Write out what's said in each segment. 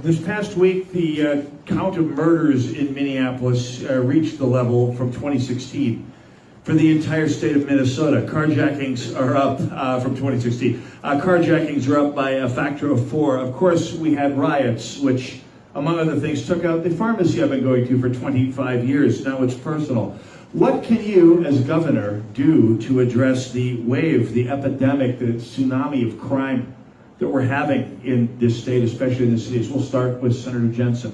This past week, the count of murders in Minneapolis reached the level from 2016 for the entire state of Minnesota. Carjackings are up from 2016. Carjackings are up by a factor of 4. Of course, we had riots, which, among other things, took out the pharmacy I've been going to for 25 years. Now it's personal. What can you, as governor, do to address the wave, the epidemic, the tsunami of crime that we're having in this state, especially in the cities? We'll start with Senator Jensen.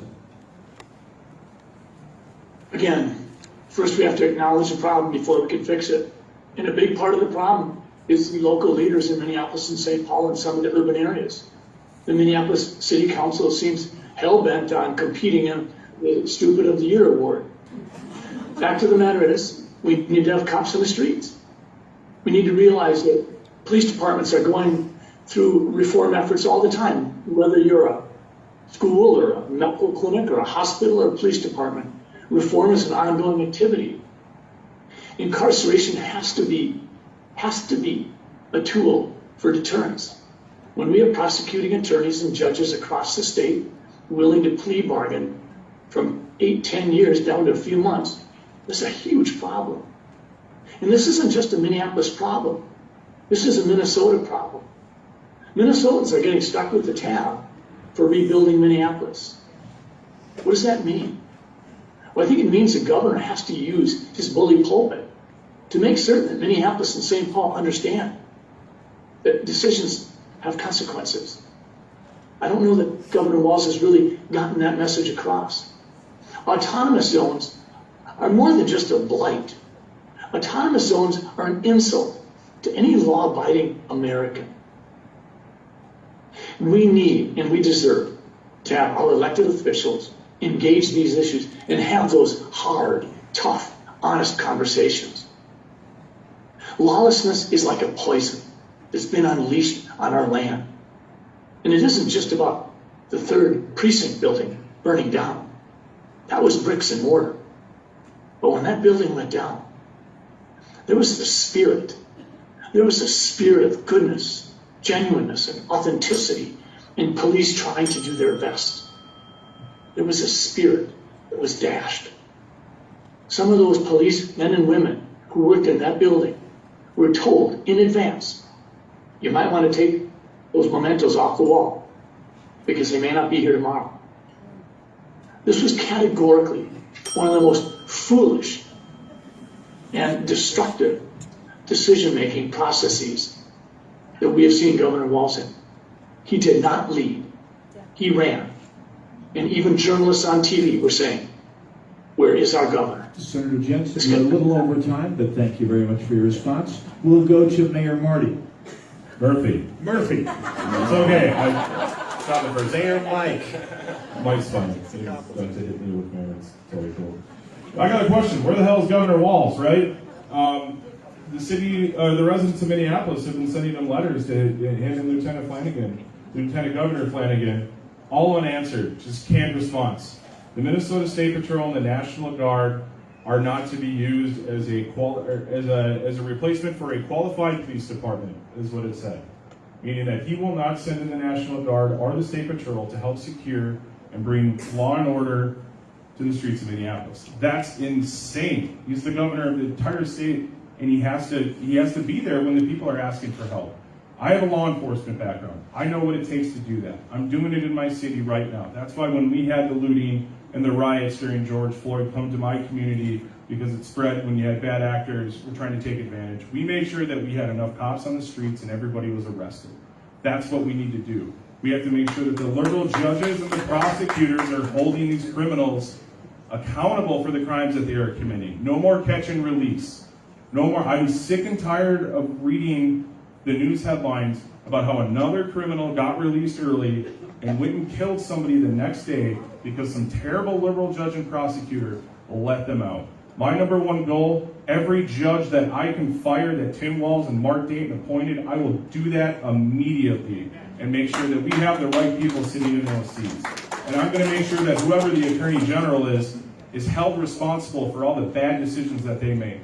Again, first we have to acknowledge the problem before we can fix it. And a big part of the problem is the local leaders in Minneapolis and St. Paul and some of the urban areas. The Minneapolis City Council seems hell-bent on competing in the Stupid of the Year award. Fact of the matter is, we need to have cops in the streets. We need to realize that police departments are going through reform efforts all the time, whether you're a school or a medical clinic or a hospital or a police department. Reform is an ongoing activity. Incarceration has to be a tool for deterrence. When we have prosecuting attorneys and judges across the state willing to plea bargain from 8-10 years down to a few months, this is a huge problem. And this isn't just a Minneapolis problem. This is a Minnesota problem. Minnesotans are getting stuck with the tab for rebuilding Minneapolis. What does that mean? Well, I think it means the governor has to use his bully pulpit to make certain that Minneapolis and St. Paul understand that decisions have consequences. I don't know that Governor Walz has really gotten that message across. Autonomous zones are more than just a blight. Autonomous zones are an insult to any law-abiding American. We need and we deserve to have our elected officials engage these issues and have those hard, tough, honest conversations. Lawlessness is like a poison that's been unleashed on our land. And it isn't just about the 3rd precinct building burning down. That was bricks and mortar. But when that building went down, there was the spirit. There was a spirit of goodness, genuineness, and authenticity in police trying to do their best. There was a spirit that was dashed. Some of those police men and women who worked in that building were told in advance, you might want to take those mementos off the wall because they may not be here tomorrow. This was categorically one of the most foolish and destructive decision-making processes that we have seen Governor Walz in. He did not lead. He ran. And even journalists on TV were saying, where is our governor? Senator Jensen, you're a little over time, but thank you very much for your response. We'll go to Mayor Marty. Murphy. It's okay. Stop it for Mayor Mike. Mike's fine. He's going to hit me with Mayor. It's totally cool. I got a question. Where the hell is Governor Walz, right? The city, the residents of Minneapolis have been sending them letters to him and Lieutenant Governor Flanagan, all unanswered, just canned response. The Minnesota State Patrol and the National Guard are not to be used as a replacement for a qualified police department, is what it said. Meaning that he will not send in the National Guard or the State Patrol to help secure and bring law and order to the streets of Minneapolis. That's insane. He's the governor of the entire state, and he has to be there when the people are asking for help. I have a law enforcement background. I know what it takes to do that. I'm doing it in my city right now. That's why when we had the looting and the riots during George Floyd come to my community, because it spread when you had bad actors were trying to take advantage, we made sure that we had enough cops on the streets and everybody was arrested. That's what we need to do. We have to make sure that the liberal judges and the prosecutors are holding these criminals accountable for the crimes that they are committing. No more catch and release. No more. I'm sick and tired of reading the news headlines about how another criminal got released early and went and killed somebody the next day because some terrible liberal judge and prosecutor let them out. My number one goal, every judge that I can fire that Tim Walz and Mark Dayton appointed, I will do that immediately and make sure that we have the right people sitting in those seats. And I'm going to make sure that whoever the Attorney General is held responsible for all the bad decisions that they make.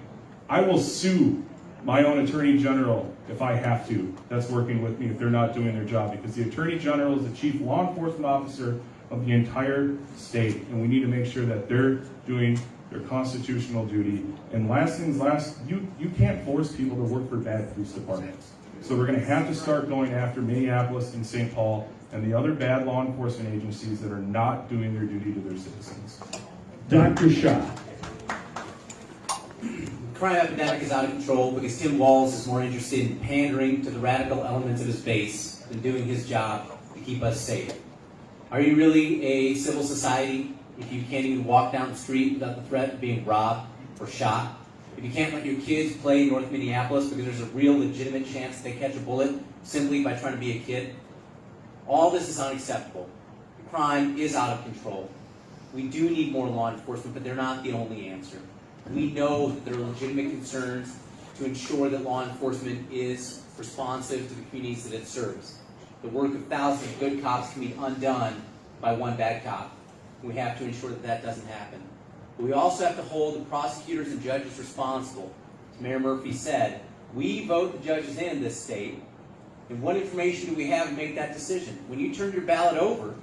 I will sue my own Attorney General if I have to, that's working with me if they're not doing their job, because the Attorney General is the chief law enforcement officer of the entire state, and we need to make sure that they're doing their constitutional duty. And last things last, you can't force people to work for bad police departments. So we're going to have to start going after Minneapolis and St. Paul and the other bad law enforcement agencies that are not doing their duty to their citizens. Dr. Shah. Crime epidemic is out of control because Tim Walz is more interested in pandering to the radical elements of his base than doing his job to keep us safe. Are you really a civil society if you can't even walk down the street without the threat of being robbed or shot? If you can't let your kids play in North Minneapolis because there's a real legitimate chance they catch a bullet simply by trying to be a kid? All this is unacceptable. The crime is out of control. We do need more law enforcement, but they're not the only answer. We know that there are legitimate concerns to ensure that law enforcement is responsive to the communities that it serves. The work of thousands of good cops can be undone by one bad cop. We have to ensure that that doesn't happen. But we also have to hold the prosecutors and judges responsible. As Mayor Murphy said, we vote the judges in this state, and what information do we have to make that decision? When you turn your ballot over,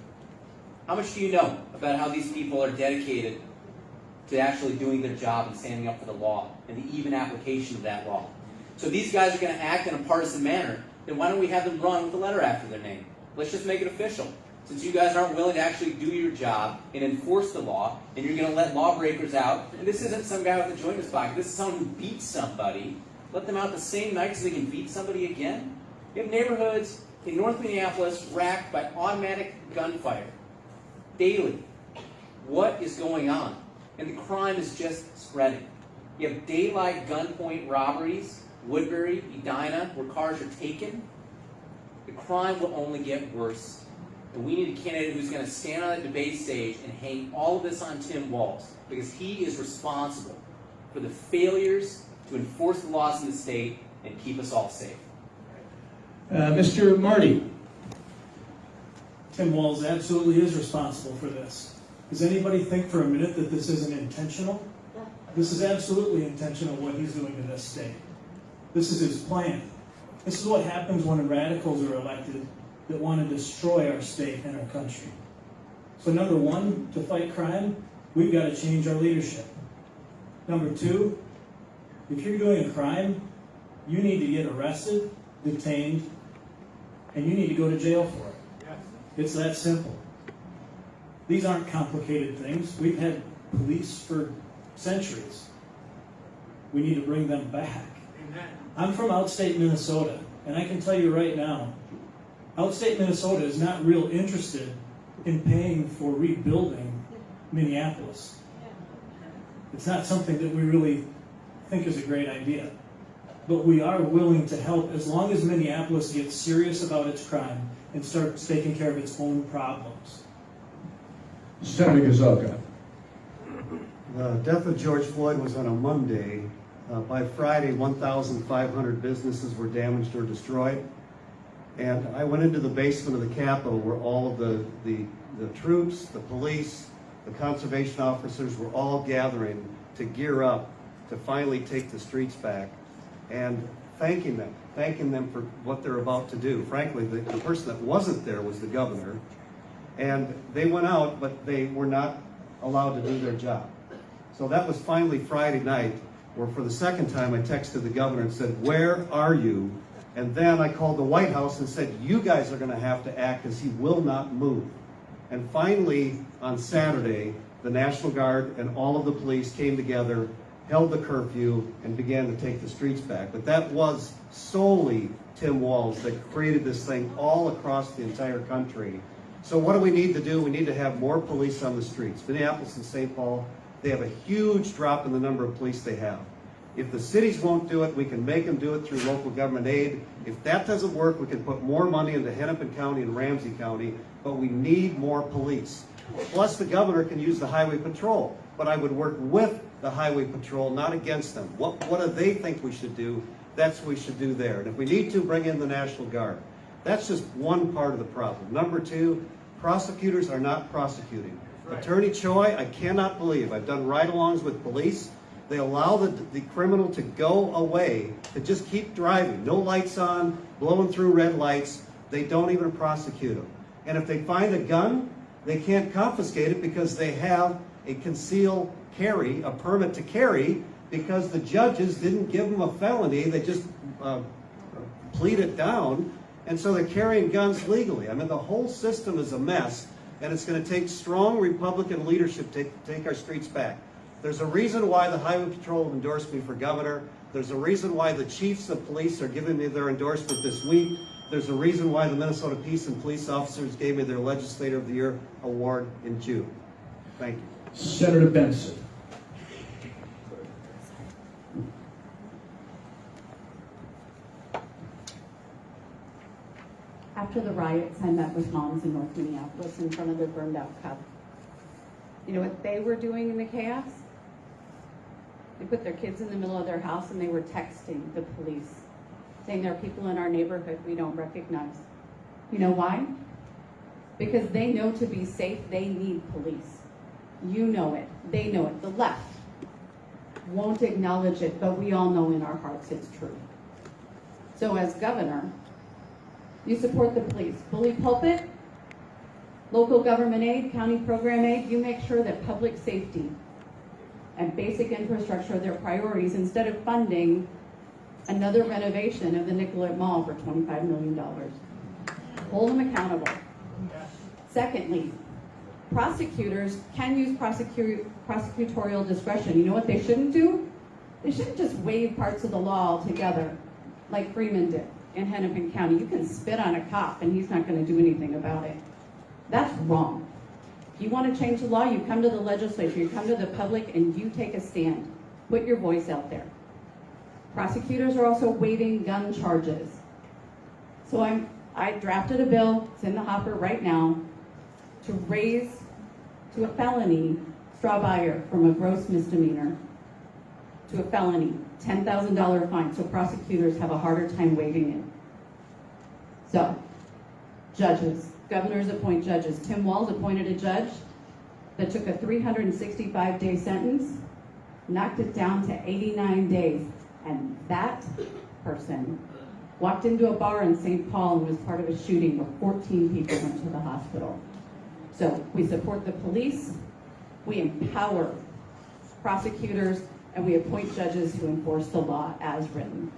how much do you know about how these people are dedicated to actually doing their job and standing up for the law and the even application of that law? So if these guys are going to act in a partisan manner, then why don't we have them run with a letter after their name? Let's just make it official. Since you guys aren't willing to actually do your job and enforce the law, and you're going to let lawbreakers out, and this isn't some guy with a joint in his pocket, this is someone who beats somebody, let them out the same night so they can beat somebody again? You have neighborhoods in North Minneapolis racked by automatic gunfire daily. What is going on? And the crime is just spreading. You have daylight gunpoint robberies, Woodbury, Edina, where cars are taken. The crime will only get worse. And we need a candidate who's going to stand on the debate stage and hang all of this on Tim Walz, because he is responsible for the failures to enforce the laws in the state and keep us all safe. Mr. Marty. Tim Walz absolutely is responsible for this. Does anybody think for a minute that this isn't intentional? This is absolutely intentional, what he's doing to this state. This is his plan. This is what happens when radicals are elected that want to destroy our state and our country. So number one, to fight crime, we've got to change our leadership. Number two, if you're doing a crime, you need to get arrested, detained, and you need to go to jail for it. It's that simple. These aren't complicated things. We've had police for centuries. We need to bring them back. Amen. I'm from outstate Minnesota, and I can tell you right now, outstate Minnesota is not real interested in paying for rebuilding Minneapolis. It's not something that we really think is a great idea. But we are willing to help as long as Minneapolis gets serious about its crime and starts taking care of its own problems. Senator Gazelka. The death of George Floyd was on a Monday. By Friday, 1,500 businesses were damaged or destroyed. And I went into the basement of the Capitol where all of the troops, the police, the conservation officers were all gathering to gear up to finally take the streets back, and thanking them for what they're about to do. Frankly, the person that wasn't there was the governor, and they went out, but they were not allowed to do their job. So that was finally Friday night, where for the second time I texted the governor and said, "Where are you?" And then I called the White House and said, "You guys are going to have to act, because he will not move." And finally, on Saturday, the National Guard and all of the police came together, held the curfew, and began to take the streets back. But that was solely Tim Walz that created this thing all across the entire country. So what do we need to do? We need to have more police on the streets. Minneapolis and St. Paul, they have a huge drop in the number of police they have. If the cities won't do it, we can make them do it through local government aid. If that doesn't work, we can put more money into Hennepin County and Ramsey County, but we need more police. Plus, the governor can use the highway patrol, but I would work with the highway patrol, not against them. What do they think we should do? That's what we should do there. And if we need to, bring in the National Guard. That's just one part of the problem. Number two, prosecutors are not prosecuting. Right. Attorney Choi, I cannot believe, I've done ride-alongs with police. They allow the criminal to go away, to just keep driving. No lights on, blowing through red lights. They don't even prosecute them. And if they find a gun, They can't confiscate it because they have a concealed carry, a permit to carry, because the judges didn't give them a felony. They just plead it down, and so they're carrying guns legally. I mean, the whole system is a mess, and it's going to take strong Republican leadership to take our streets back. There's a reason why the Highway Patrol endorsed me for governor. There's a reason why the chiefs of police are giving me their endorsement this week. There's a reason why the Minnesota Peace and Police Officers gave me their Legislator of the Year award in June. Thank you. Senator Benson. After the riots, I met with moms in North Minneapolis in front of their burned out Cub. You know what they were doing in the chaos? They put their kids in the middle of their house and they were texting the police, saying there are people in our neighborhood we don't recognize. You know why? Because they know to be safe, they need police. You know it. They know it. The left won't acknowledge it, but we all know in our hearts it's true. So as governor, you support the police. Bully pulpit, local government aid, county program aid, you make sure that public safety and basic infrastructure are their priorities instead of funding another renovation of the Nicollet Mall for $25 million. Hold them accountable. Secondly, prosecutors can use prosecutorial discretion. You know what they shouldn't do? They shouldn't just waive parts of the law altogether, like Freeman did in Hennepin County. You can spit on a cop and he's not going to do anything about it. That's wrong. If you want to change the law, you come to the legislature, you come to the public, and you take a stand. Put your voice out there. Prosecutors are also waiving gun charges. So I drafted a bill, it's in the hopper right now, to raise to a felony straw buyer from a gross misdemeanor to a felony, $10,000 fine, so prosecutors have a harder time waiving it. So, judges. Governors appoint judges. Tim Walz appointed a judge that took a 365-day sentence, knocked it down to 89 days, and that person walked into a bar in St. Paul and was part of a shooting where 14 people went to the hospital. So we support the police, we empower prosecutors, and we appoint judges who enforce the law as written.